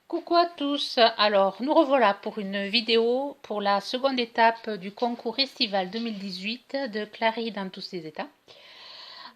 Coucou à tous, alors nous revoilà pour une vidéo pour la seconde étape du concours estival 2018 de Clary dans tous ses états.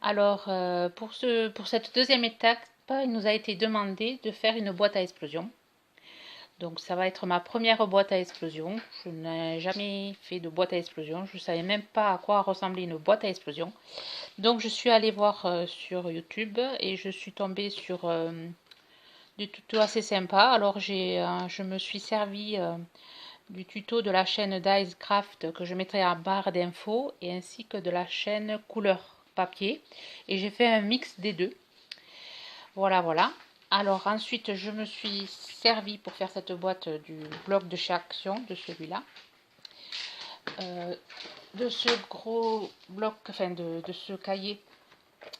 Alors pour cette deuxième étape, il nous a été demandé de faire une boîte à explosion. Donc ça va être ma première boîte à explosion. Je n'ai jamais fait de boîte à explosion, je ne savais même pas à quoi ressemblait une boîte à explosion. Donc je suis allée voir sur YouTube et je suis tombée sur du tuto assez sympa. Alors je me suis servi du tuto de la chaîne Dicecraft que je mettrai en barre d'infos et ainsi que de la chaîne couleur papier. Et j'ai fait un mix des deux. Voilà, voilà. Alors ensuite, je me suis servi pour faire cette boîte du bloc de chez Action, de celui-là. De ce gros bloc, enfin de ce cahier,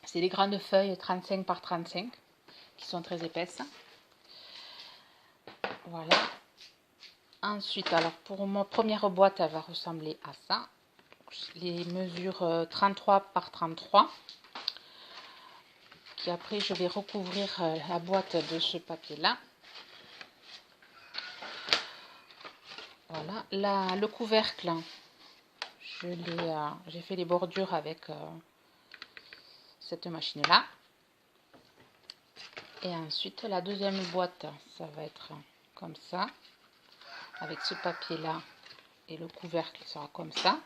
c'est des grandes feuilles 35 par 35 qui sont très épaisses. Voilà. Ensuite, alors pour ma première boîte, elle va ressembler à ça. Les mesures 33 par 33. Qui après, je vais recouvrir la boîte de ce papier-là. Voilà. Là, le couvercle, j'ai fait les bordures avec cette machine-là. Et ensuite, la deuxième boîte, ça va être comme ça. Avec ce papier-là et le couvercle sera comme ça.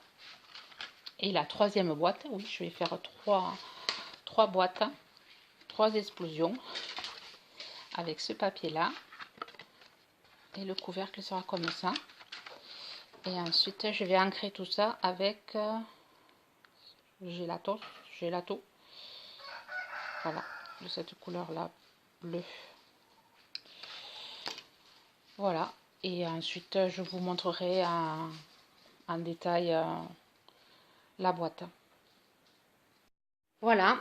Et la troisième boîte, oui, je vais faire trois boîtes, trois explosions avec ce papier-là. Et le couvercle sera comme ça. Et ensuite, je vais ancrer tout ça avec gelato. Voilà, de cette couleur-là, bleu. Voilà. Et ensuite, je vous montrerai en détail la boîte. Voilà,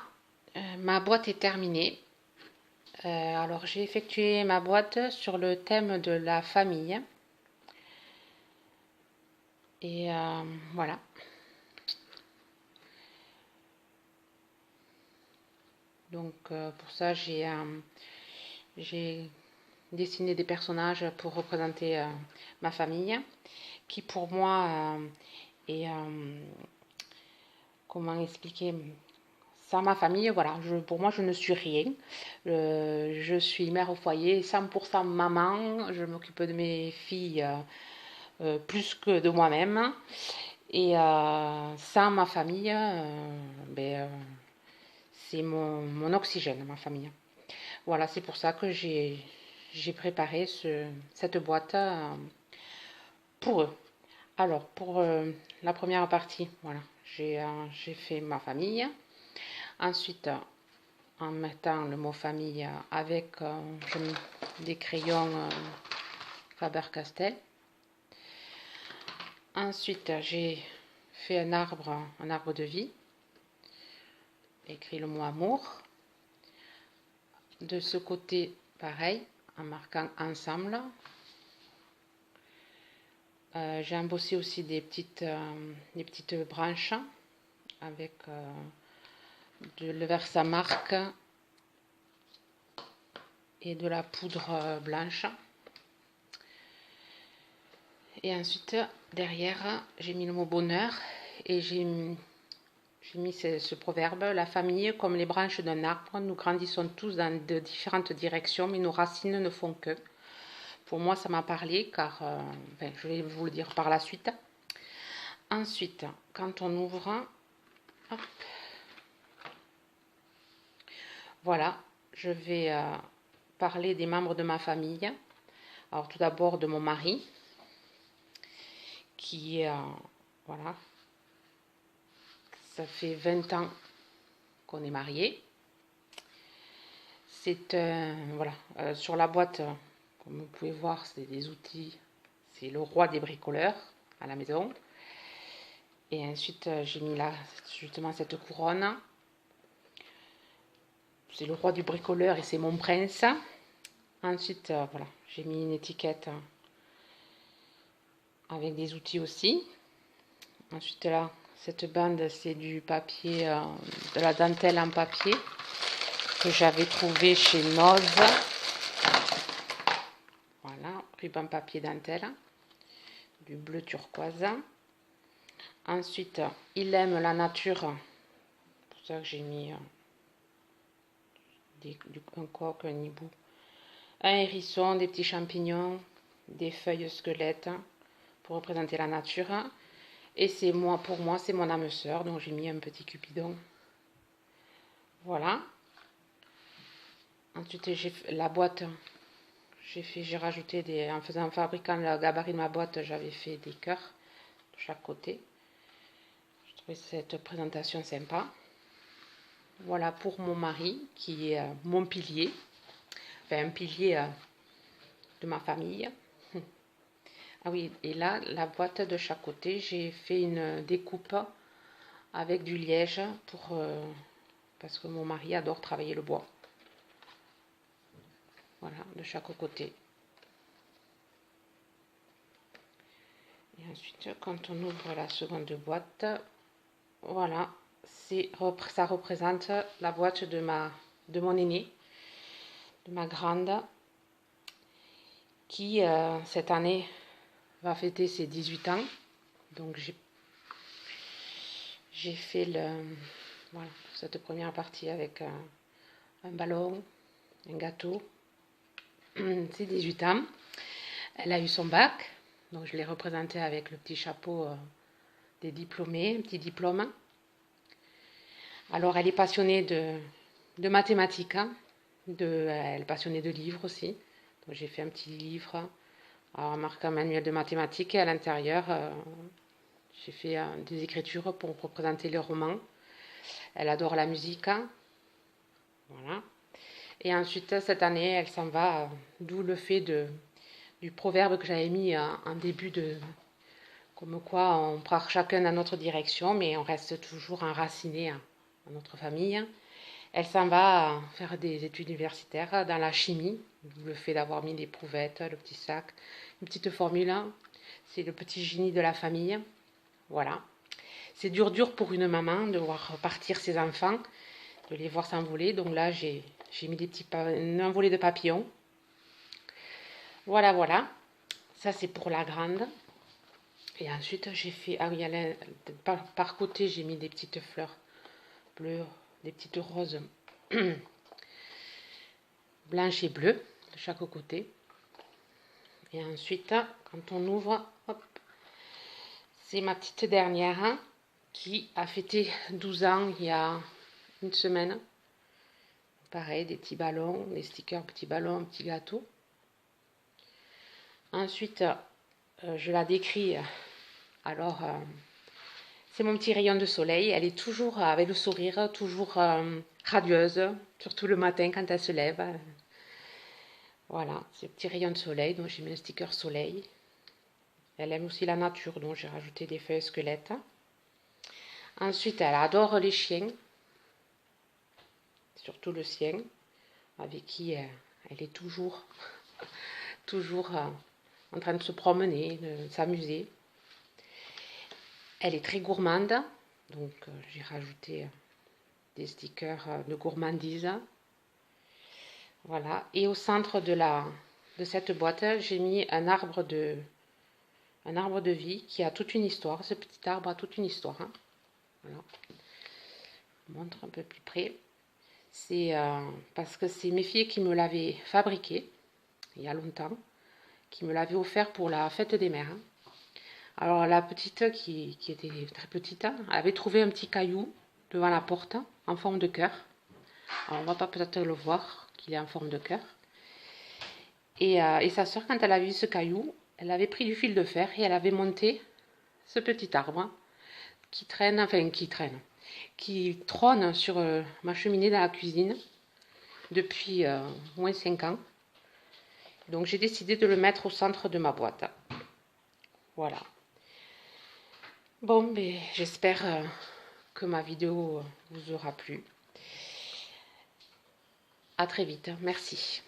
ma boîte est terminée. Alors, j'ai effectué ma boîte sur le thème de la famille. Et voilà. Donc, pour ça, j'ai dessiné des personnages pour représenter ma famille, qui pour moi est... comment expliquer, sans ma famille, voilà, pour moi, je ne suis rien. Je suis mère au foyer, 100% maman. Je m'occupe de mes filles plus que de moi-même. Et sans ma famille, c'est mon oxygène, ma famille. Voilà, c'est pour ça que j'ai préparé cette boîte pour eux. Alors, pour la première partie, voilà, j'ai fait ma famille. Ensuite, en mettant le mot famille avec des crayons Faber-Castell. Ensuite, j'ai fait un arbre de vie. Écrit le mot amour. De ce côté, pareil, en marquant ensemble. J'ai embossé aussi des petites branches avec le Versamark et de la poudre blanche. Et ensuite, derrière, j'ai mis le mot bonheur et j'ai mis ce proverbe: la famille, comme les branches d'un arbre, nous grandissons tous dans de différentes directions, mais nos racines ne font que. Pour moi, ça m'a parlé, car je vais vous le dire par la suite. Ensuite, quand on ouvre, hop, voilà, je vais parler des membres de ma famille. Alors tout d'abord de mon mari, qui est, voilà, ça fait 20 ans qu'on est mariés. C'est voilà, sur la boîte, comme vous pouvez voir, c'est des outils, c'est le roi des bricoleurs à la maison. Et ensuite, j'ai mis là justement cette couronne. C'est le roi du bricoleur et c'est mon prince. Ensuite, voilà, j'ai mis une étiquette avec des outils aussi. Ensuite, là, cette bande, c'est du papier, de la dentelle en papier que j'avais trouvé chez Noz. ruban papier dentelle, du bleu turquoise. Ensuite, il aime la nature, c'est pour ça que j'ai mis un coq, un hibou, un hérisson, des petits champignons, des feuilles squelettes pour représenter la nature. Et c'est moi, pour moi, c'est mon âme sœur, donc j'ai mis un petit cupidon. Voilà. Ensuite, j'ai la boîte. J'ai rajouté en fabriquant le gabarit de ma boîte, j'avais fait des cœurs de chaque côté. Je trouvais cette présentation sympa. Voilà pour mon mari, qui est mon pilier. Enfin, un pilier de ma famille. Ah oui, et là, la boîte de chaque côté, j'ai fait une découpe avec du liège parce que mon mari adore travailler le bois. Voilà, de chaque côté. Et ensuite, quand on ouvre la seconde boîte, voilà, ça représente la boîte de mon aîné, de ma grande, qui cette année va fêter ses 18 ans. Donc j'ai fait voilà, cette première partie avec un ballon, un gâteau. C'est 18 ans. Elle a eu son bac, donc je l'ai représenté avec le petit chapeau des diplômés, un petit diplôme. Alors elle est passionnée de mathématiques, hein, elle est passionnée de livres aussi. Donc j'ai fait un petit livre, marqué un manuel de mathématiques, et à l'intérieur j'ai fait des écritures pour représenter les romans. Elle adore la musique, hein. Voilà. Et ensuite cette année elle s'en va, d'où le fait du proverbe que j'avais mis en début comme quoi on part chacun dans notre direction, mais on reste toujours enraciné dans notre famille. Elle s'en va faire des études universitaires dans la chimie, le fait d'avoir mis des prouvettes, le petit sac, une petite formule, c'est le petit génie de la famille. Voilà. C'est dur pour une maman de voir partir ses enfants, de les voir s'envoler. Donc là, j'ai mis un envolé de papillons. Voilà. Ça, c'est pour la grande. Et ensuite, j'ai fait... Ah oui, par côté, j'ai mis des petites fleurs bleues, des petites roses blanches et bleues de chaque côté. Et ensuite, quand on ouvre, hop, c'est ma petite dernière qui a fêté 12 ans il y a une semaine. Pareil, des petits ballons, des stickers, petits ballons, un petit gâteau. Ensuite, je la décris. Alors, c'est mon petit rayon de soleil. Elle est toujours avec le sourire, toujours radieuse, surtout le matin quand elle se lève. Voilà, c'est le petit rayon de soleil, donc j'ai mis un sticker soleil. Elle aime aussi la nature, donc j'ai rajouté des feuilles squelettes. Ensuite, elle adore les chiens, surtout le sien, avec qui elle est toujours en train de se promener, de s'amuser. Elle est très gourmande, donc j'ai rajouté des stickers de gourmandise. Voilà, et au centre de cette boîte, j'ai mis un arbre de vie qui a toute une histoire. Ce petit arbre a toute une histoire. Hein. Voilà. Je vous montre un peu plus près. C'est parce que c'est mes filles qui me l'avaient fabriqué il y a longtemps, qui me l'avaient offert pour la fête des mères. Hein. Alors la petite qui était très petite, elle avait trouvé un petit caillou devant la porte en forme de cœur. Alors on va pas peut-être le voir qu'il est en forme de cœur. Et sa soeur, quand elle a vu ce caillou, elle avait pris du fil de fer et elle avait monté ce petit arbre qui trône sur ma cheminée dans la cuisine depuis au moins 5 ans. Donc j'ai décidé de le mettre au centre de ma boîte. Voilà. Bon, ben, j'espère que ma vidéo vous aura plu. À très vite. Merci.